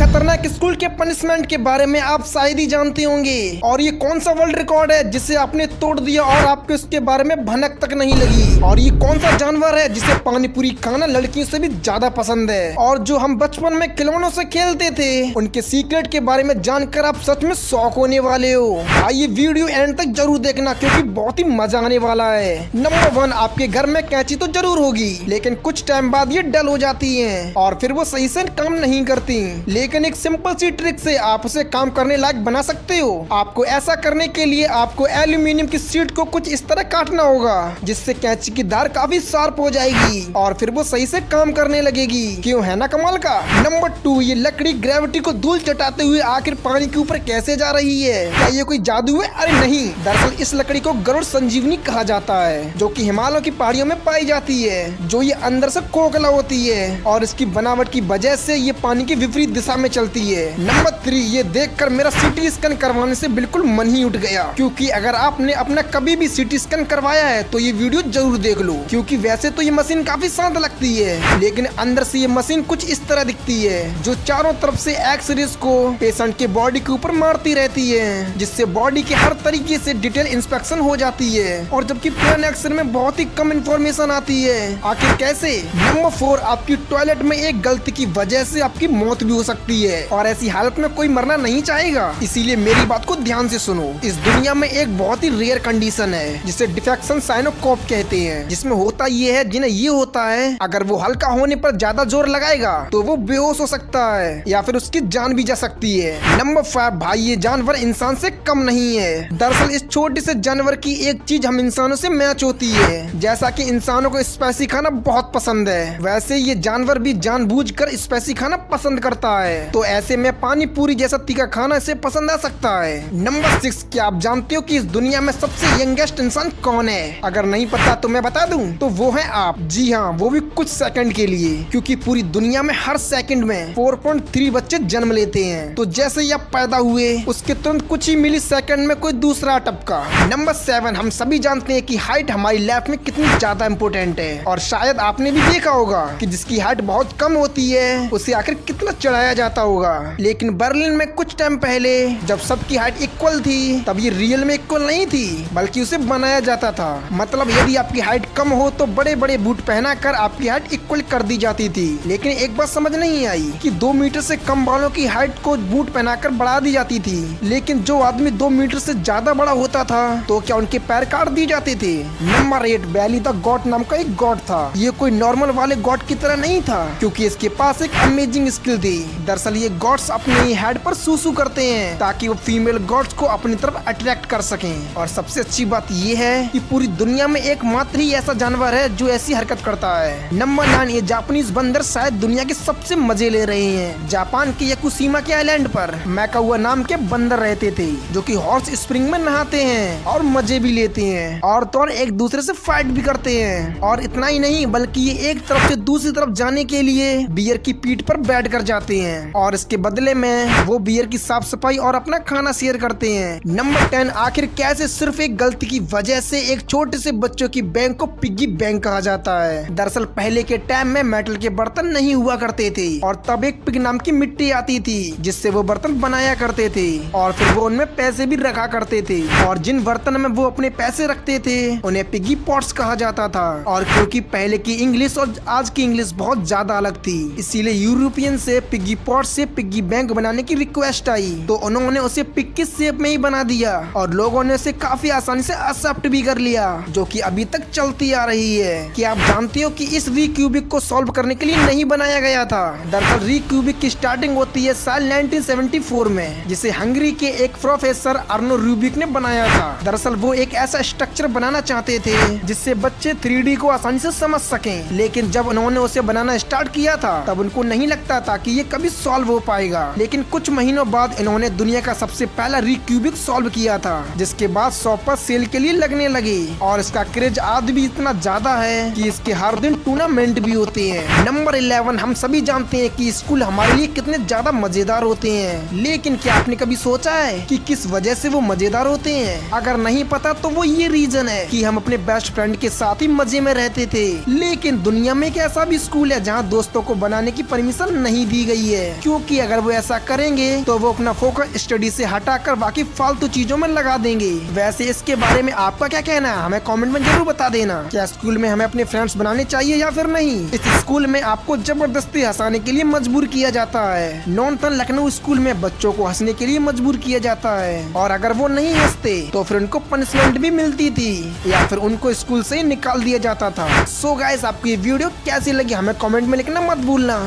खतरनाक स्कूल के पनिशमेंट के बारे में आप शायद ही जानते होंगे। और ये कौन सा वर्ल्ड रिकॉर्ड है जिसे आपने तोड़ दिया और आपको इसके बारे में भनक तक नहीं लगी। और ये कौन सा जानवर है जिसे पानी पूरी खाना लड़कियों से भी ज्यादा पसंद है। और जो हम बचपन में खिलौनों से खेलते थे उनके सीक्रेट के बारे में जानकर आप सच में शॉक होने वाले हो। आइए वीडियो एंड तक जरूर देखना क्योंकि बहुत ही मजा आने वाला है। नंबर 1, आपके घर में कैंची तो जरूर होगी लेकिन कुछ टाइम बाद ये डल हो जाती है और फिर वो सही से काम नहीं करती। लेकिन एक सिंपल सी ट्रिक से आप उसे काम करने लायक बना सकते हो। आपको ऐसा करने के लिए आपको एल्यूमिनियम की शीट को कुछ इस तरह काटना होगा जिससे कैंची की धार काफी शार्प हो जाएगी और फिर वो सही से काम करने लगेगी। क्यों, है ना कमाल का। नंबर 2, ये लकड़ी ग्रेविटी को धूल चटाते हुए आखिर पानी के ऊपर कैसे जा रही है। क्या ये कोई जादू है? अरे नहीं, दरअसल इस लकड़ी को गरुड़ संजीवनी कहा जाता है जो कि हिमालय की पहाड़ियों में पाई जाती है, जो ये अंदर से खोखला होती है और इसकी बनावट की वजह से ये पानी की विपरीत दिशा में चलती है। नंबर 3, ये देखकर मेरा सीटी स्कैन करवाने से बिल्कुल मन ही उठ गया क्योंकि अगर आपने अपना कभी भी सीटी स्कैन करवाया है तो ये वीडियो जरूर देख लो क्योंकि वैसे तो ये मशीन काफी शांत लगती है लेकिन अंदर से ये मशीन कुछ इस तरह दिखती है जो चारों तरफ से एक्सरेज को पेशेंट के बॉडी के ऊपर मारती रहती है जिससे बॉडी के हर तरीके से डिटेल इंस्पेक्शन हो जाती है। और जबकि प्लान एक्सरे में बहुत ही कम इंफॉर्मेशन आती है। आखिर कैसे। नंबर 4, आपकी टॉयलेट में एक गलती की वजह से आपकी मौत भी हो सकती है और ऐसी हालत में कोई मरना नहीं चाहेगा, इसीलिए मेरी बात को ध्यान से सुनो। इस दुनिया में एक बहुत ही रेयर कंडीशन है जिसे डिफेक्शन साइनोकॉप कहते हैं, जिसमें होता ये है, जिन्हें ये होता है अगर वो हल्का होने पर ज्यादा जोर लगाएगा तो वो बेहोश हो सकता है या फिर उसकी जान भी जा सकती है। नंबर 5, भाई ये जानवर इंसान से कम नहीं है। दरअसल इस छोटे से जानवर की एक चीज हम इंसानों से मैच होती है। जैसा कि इंसानों को स्पाइसी खाना बहुत पसंद है वैसे ये जानवर भी जानबूझकर स्पाइसी खाना पसंद करता है, तो ऐसे में पानी पूरी जैसा तीखा खाना इसे पसंद आ सकता है। नंबर 6, क्या आप जानते हो कि इस दुनिया में सबसे यंगेस्ट इंसान कौन है? अगर नहीं पता तो मैं बता दूं, तो वो है आप। जी हाँ, वो भी कुछ सेकंड के लिए, क्योंकि पूरी दुनिया में हर सेकंड में 4.3 बच्चे जन्म लेते हैं। तो जैसे ही आप पैदा हुए उसके तुरंत कुछ ही मिली सेकंड में कोई दूसरा टपका। नंबर 7, हम सभी जानते हैं कि हाइट हमारी लाइफ में कितनी ज्यादा इम्पोर्टेंट है और शायद आपने भी देखा होगा कि जिसकी हाइट बहुत कम होती है उसे आखिर कितना चढ़ाया जाता होगा। लेकिन बर्लिन में कुछ टाइम पहले जब सबकी हाइट इक्वल थी तब ये रियल में इक्वल नहीं थी बल्कि उसे बनाया जाता था। मतलब यदि आपकी हाइट कम हो तो बड़े बड़े बूट पहना कर आपकी हाइट इक्वल कर दी जाती थी। लेकिन एक बात समझ नहीं आई कि 2 मीटर से कम वालों की हाइट को बूट पहनाकर बढ़ा दी जाती थी, लेकिन जो आदमी 2 मीटर से ज्यादा बड़ा होता था तो क्या उनके पैर काट दिए जाते थे। नंबर 8, बैली द गॉड नाम का एक गॉड था। ये कोई नॉर्मल वाले गॉड की तरह नहीं था क्योंकि इसके पास एक अमेजिंग स्किल थी। दरअसल ये गॉड्स अपने हेड पर सूसू करते हैं ताकि वो फीमेल गॉड्स को अपनी तरफ अट्रैक्ट कर सकें। और सबसे अच्छी बात ये है कि पूरी दुनिया में एकमात्र ही ऐसा जानवर है जो ऐसी हरकत करता है। नंबर 9, ये जापानीज बंदर शायद दुनिया के सबसे मजे ले रहे हैं। जापान के याकुशिमा के आइलैंड पर मैकाउआ नाम के बंदर रहते थे जो कि हॉट स्प्रिंग में नहाते हैं और मजे भी लेते हैं और तो और एक दूसरे से फाइट भी करते हैं। और इतना ही नहीं बल्कि ये एक तरफ से दूसरी तरफ जाने के लिए बियर की पीठ पर बैठ कर जाते हैं और इसके बदले में वो बियर की साफ सफाई और अपना खाना शेयर करते हैं। नंबर 10, आखिर कैसे सिर्फ एक गलती की वजह से एक छोटे से बच्चों की बैंक को पिग्गी बैंक कहा जाता है। दरअसल पहले के टाइम में मेटल के बर्तन नहीं हुआ करते थे और तब एक पिग नाम की मिट्टी आती थी जिससे वो बर्तन बनाया करते थे और फिर वो उनमें पैसे भी रखा करते थे और जिन बर्तन में वो अपने पैसे रखते थे उन्हें पिग्गी पॉट्स कहा जाता था। और क्योंकि पहले की इंग्लिश और आज की इंग्लिश बहुत ज्यादा अलग थी इसीलिए यूरोपियन से पिग्गी पॉट से पिग्गी बैंक बनाने की रिक्वेस्ट आई तो उन्होंने उसे पिग की शेप में ही बना दिया और लोगों ने उसे काफी आसानी से एक्सेप्ट भी कर लिया जो कि अभी तक चलती आ रही है। कि आप जानते हो कि इस री क्यूबिक को सॉल्व करने के लिए नहीं बनाया गया था। दरअसल री क्यूबिक की स्टार्टिंग होती है साल 1974 में जिसे हंगरी के एक प्रोफेसर अर्नो रूबिक ने बनाया था। दरअसल वो एक ऐसा स्ट्रक्चर बनाना चाहते थे जिससे बच्चे 3D को आसानी से समझ सकें, लेकिन जब उन्होंने उसे बनाना स्टार्ट किया था तब उनको नहीं लगता था कि ये कभी सॉल्व हो पाएगा। लेकिन कुछ महीनों बाद इन्होंने दुनिया का सबसे पहला री क्यूबिक सॉल्व किया था जिसके बाद शॉप पर सेल के लिए लगने लगे और इसका क्रेज आज भी इतना ज्यादा है कि इसके हर दिन टूर्नामेंट भी होते हैं। नंबर 11, हम सभी जानते हैं कि स्कूल हमारे लिए कितने ज्यादा मजेदार होते हैं, लेकिन क्या आपने कभी सोचा है कि किस वजह से वो मजेदार होते हैं? अगर नहीं पता तो वो ये रीजन है कि हम अपने बेस्ट फ्रेंड के साथ ही मजे में रहते थे। लेकिन दुनिया में एक ऐसा भी स्कूल है जहाँ दोस्तों को बनाने की परमिशन नहीं दी गई है क्योंकि क्योंकि अगर वो ऐसा करेंगे तो वो अपना फोकस स्टडी से हटाकर बाकी फालतू चीजों में लगा देंगे। वैसे इसके बारे में आपका क्या कहना है, हमें कमेंट में जरूर बता देना। क्या स्कूल में हमें अपने फ्रेंड्स बनाने चाहिए या फिर नहीं? इस स्कूल में आपको जबरदस्ती हंसाने के लिए मजबूर किया जाता है। नॉर्थन लखनऊ स्कूल में बच्चों को हंसने के लिए मजबूर किया जाता है और अगर वो नहीं हंसते तो फिर उनको पनिशमेंट भी मिलती थी या फिर उनको स्कूल से निकाल दिया जाता था। सो गाइस, आपको ये वीडियो कैसी लगी हमें कमेंट में लिखना मत भूलना।